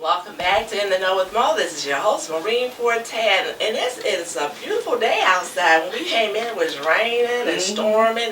Welcome back to In the Know with Mo. This is your host, Maureen Forte, and it's a beautiful day outside. When we came in, it was raining and storming,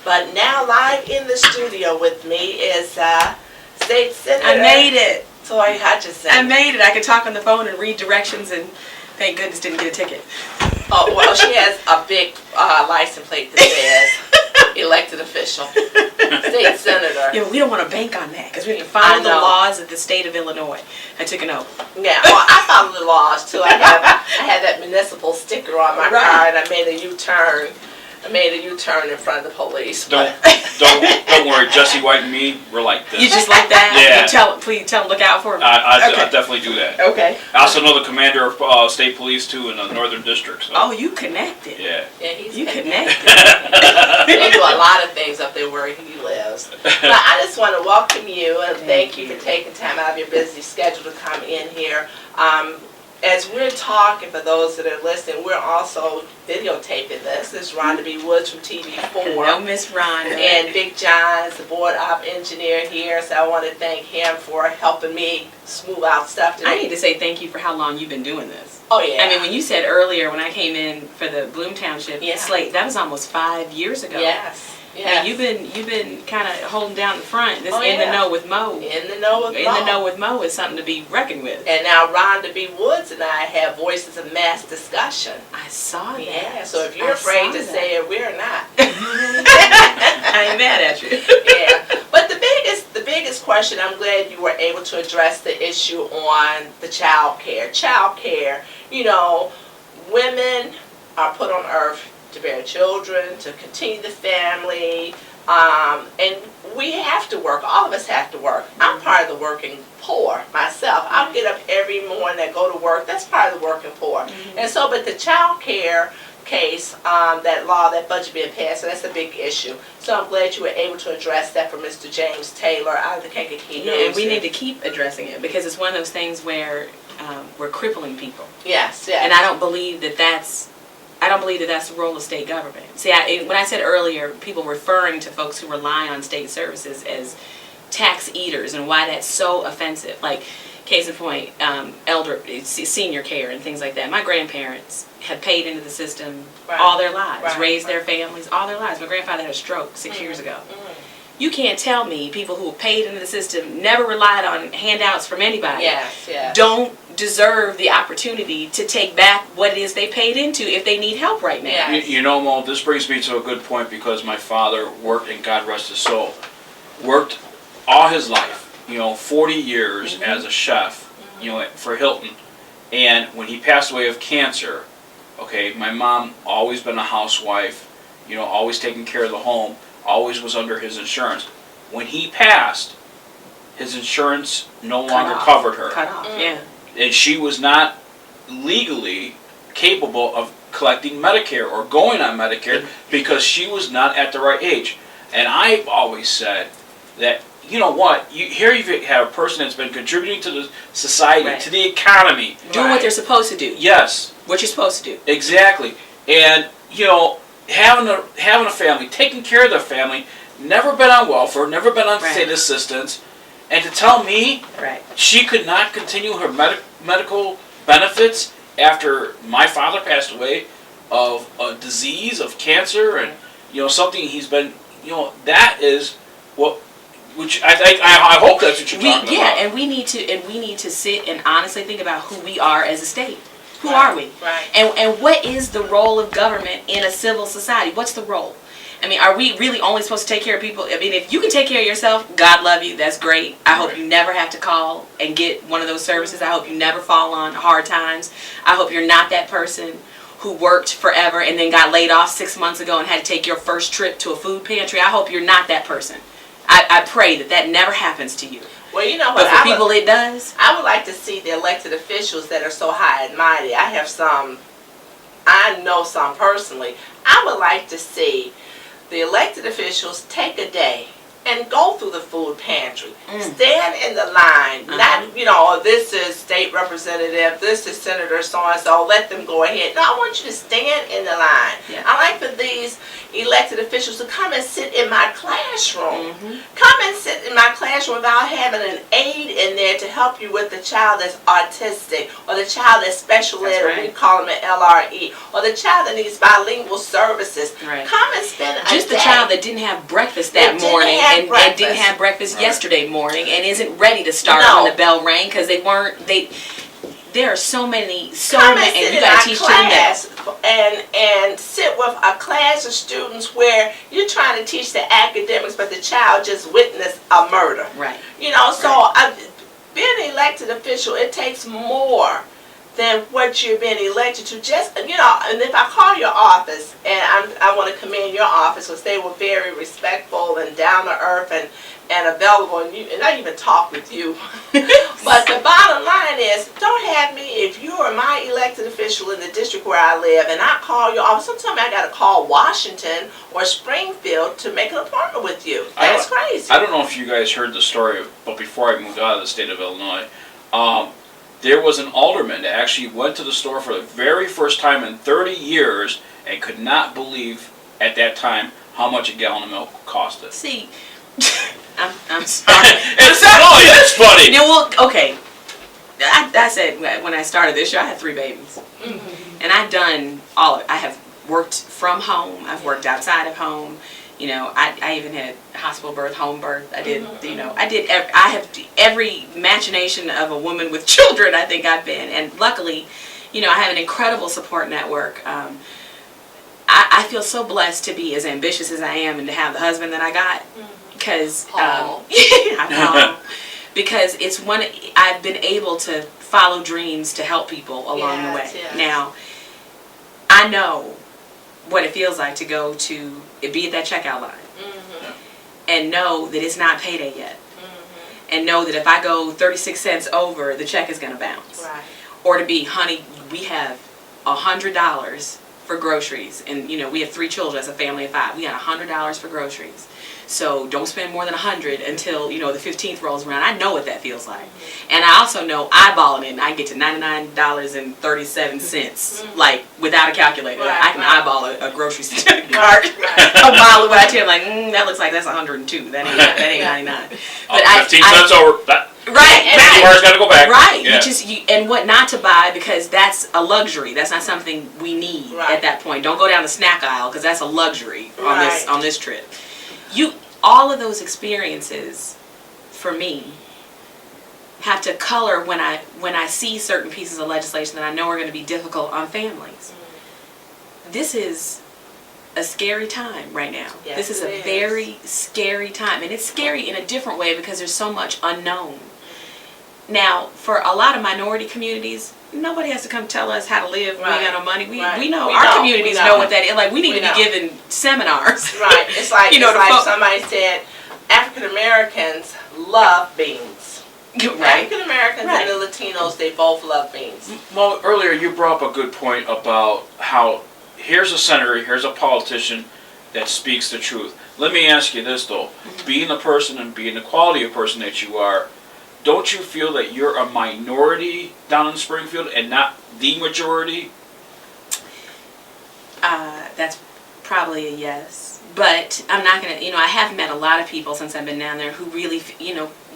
but now live in the studio with me is State Senator. I made it. Toi Hutcherson. I made it. I could talk on the phone and read directions, and thank goodness didn't get a ticket. Oh, well, she has a big license plate that says elected official, state senator. Yeah, but we don't want to bank on that because we have to follow the laws of the state of Illinois. I took an oath. Yeah, well, I follow the laws too. I had that municipal sticker on my car, and I made a U-turn. I made a U-turn in front of the police. Don't worry, Jesse White and me, we're like this. You just like that? Yeah. Please tell them look out for me. I definitely do that. Okay. I also know the commander of state police too in the northern district. So. Oh, you connected. Yeah. You connected. They do a lot of things up there where he lives. But I just want to welcome you and thank you for taking time out of your busy schedule to come in here. As we're talking, for those that are listening, we're also videotaping this. This is Rhonda B. Woods from TV4. Hello, Miss Rhonda. And Big John is the board op engineer here, so I want to thank him for helping me smooth out stuff today. I need to say thank you for how long you've been doing this. Oh, yeah. I mean, when you said earlier when I came in for the Bloom Township slate, that was almost 5 years ago. Yes. Yeah, you've been kind of holding down the front. This In the Know with Mo. In the Know with Mo. In the Know with Mo is something to be reckoned with. And now Rhonda B. Woods and I have Voices of Mass Discussion. I saw that. Yeah, so if you're afraid to say it, we're not. I ain't mad at you. Yeah, but the biggest question, I'm glad you were able to address the issue on the child care. Child care, you know, women are put on earth to bear children, to continue the family, and we have to work. All of us have to work. I'm part of the working poor myself. I'll get up every morning and go to work. That's part of the working poor. And so, but the child care case, that law, that budget being passed, so that's a big issue. So I'm glad you were able to address that for Mr. James Taylor out of the Kankakee News. And we need to keep addressing it because it's one of those things where we're crippling people. Yes, yes. And I don't believe that that's the role of state government. See, when I said earlier, people referring to folks who rely on state services as tax eaters and why that's so offensive. Like, case in point, senior care and things like that. My grandparents have paid into the system all their lives, raised their families all their lives. My grandfather had a stroke 6 years ago. You can't tell me people who have paid into the system, never relied on handouts from anybody, don't deserve the opportunity to take back what it is they paid into if they need help right now. You know, Mo, this brings me to a good point because my father worked, and God rest his soul, worked all his life, 40 years as a chef, for Hilton. And when he passed away of cancer, okay, my mom always been a housewife, always taking care of the home, always was under his insurance. When he passed, his insurance no longer covered her. Cut off, And she was not legally capable of collecting Medicare or going on Medicare because she was not at the right age. And I've always said that, you know what, here you have a person that's been contributing to the society, to the economy. Doing what they're supposed to do. Yes. What you're supposed to do. Exactly. And, having a family, taking care of their family, never been on welfare, never been on state assistance, and to tell me she could not continue her medical benefits after my father passed away of a disease, of cancer, and something he's been, that is which I hope that's what you're talking about. Yeah, and we need to sit and honestly think about who we are as a state. Who are we? And what is the role of government in a civil society? What's the role? I mean, are we really only supposed to take care of people? I mean, if you can take care of yourself, God love you, that's great. I hope you never have to call and get one of those services. I hope you never fall on hard times. I hope you're not that person who worked forever and then got laid off 6 months ago and had to take your first trip to a food pantry. I hope you're not that person. I pray that never happens to you. Well, you know what? But for people it does. I would like to see the elected officials that are so high and mighty. I know some personally. I would like to see the elected officials take a day and go through the food pantry. Stand in the line. Not, this is state state representative, this is Senator so-and-so, let them go ahead. No, I want you to stand in the line. Yeah. I like for these elected officials to come and sit in my classroom. Mm-hmm. Come and sit in my classroom without having an aide in there to help you with the child that's autistic, or the child that's special ed, or we call them an LRE, or the child that needs bilingual services. Right. Come and spend a Just the day. child that didn't have breakfast that morning and didn't have breakfast yesterday morning and isn't ready to start when the bell rang because there are so many, and you got to teach class them and sit with a class of students where you're trying to teach the academics, but the child just witnessed a murder. Right. You know, so being an elected official, it takes more than what you're being elected to. Just, you know, and if I call your office, and I want to commend your office because they were very respectful and down to earth and available, and I even talk with you. But the bottom line is, don't have me, if you are my elected official in the district where I live, and I call your office, sometimes I got to call Washington or Springfield to make an appointment with you. That's crazy. I don't know if you guys heard the story, but before I moved out of the state of Illinois, there was an alderman that actually went to the store for the very first time in 30 years and could not believe at that time how much a gallon of milk costed. See, I'm sorry. That's funny. No, well, okay. I said when I started this year, I had 3 babies. Mm-hmm. And I've done all of it. I have worked from home. I've worked outside of home. You know, I even had hospital birth, home birth. I did, you know, I have every machination of a woman with children, I think I've been. And luckily, you know, I have an incredible support network. I feel so blessed to be as ambitious as I am and to have the husband that I got. Because, because it's I've been able to follow dreams to help people along the way. Yes. Now, I know what it feels like to go to be at that checkout line and know that it's not payday yet, and know that if I go 36 cents over, the check is going to bounce. Right. Or to be, honey, we have $100 for groceries, and you know we have 3 children as a family of 5. We got $100 for groceries. So don't spend more than $100 until, you know, the 15th rolls around. I know what that feels like. And I also know eyeballing it, and I get to $99.37, like, without a calculator. Right, I can eyeball a grocery cart a mile away. I'm like, that looks like that's 102. That ain't 99. But 15 cents over. Right. Where's got to go back. Right. Yeah. And what not to buy, because that's a luxury. That's not something we need at that point. Don't go down the snack aisle, because that's a luxury on this trip. All of those experiences, for me, have to color when I see certain pieces of legislation that I know are going to be difficult on families. This is a scary time right now. Yes, this is a very scary time, and it's scary in a different way because there's so much unknown. Now, for a lot of minority communities, nobody has to come tell us how to live. We ain't got no money. We know. Our communities know what that is. Like, we need to be giving seminars. Right. It's like, you know, somebody said, African Americans love beans. Right. African Americans and the Latinos, they both love beans. Well, earlier you brought up a good point about how here's a senator, here's a politician that speaks the truth. Let me ask you this, though. Being the person and being the quality of person that you are, don't you feel that you're a minority down in Springfield and not the majority? That's probably a yes. But I'm not going to, I have met a lot of people since I've been down there who really,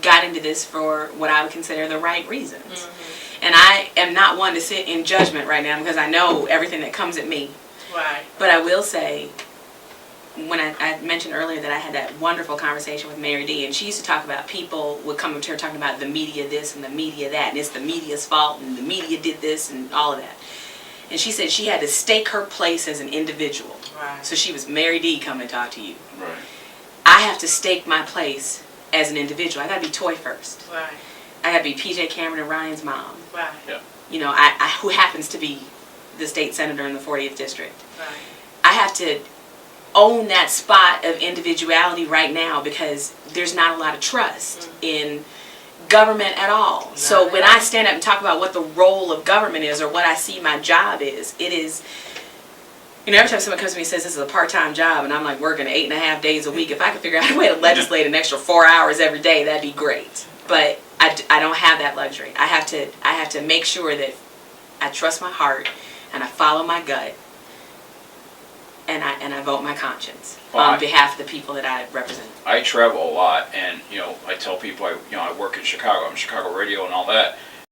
got into this for what I would consider the right reasons. Mm-hmm. And I am not one to sit in judgment right now because I know everything that comes at me. Right. But I will say, when I mentioned earlier that I had that wonderful conversation with Mary D, and she used to talk about people would come up to her talking about the media this and the media that, and it's the media's fault, and the media did this and all of that. And she said she had to stake her place as an individual. Right. So she was Mary D come and talk to you. Right. I have to stake my place as an individual. I got to be Toi first. Right. I got to be PJ Cameron and Ryan's mom. Right. Yeah. I who happens to be the state senator in the 40th district. Right. I have to own that spot of individuality right now because there's not a lot of trust in government at all. So when I stand up and talk about what the role of government is or what I see my job is, it is, every time someone comes to me and says this is a part-time job and I'm like working 8.5 days a week, if I could figure out a way to legislate an extra 4 hours every day, that'd be great. But I don't have that luxury. I have to make sure that I trust my heart and I follow my gut and I vote my conscience on behalf of the people that I represent. I travel a lot, and I tell people I work in Chicago. I'm Chicago radio and all that.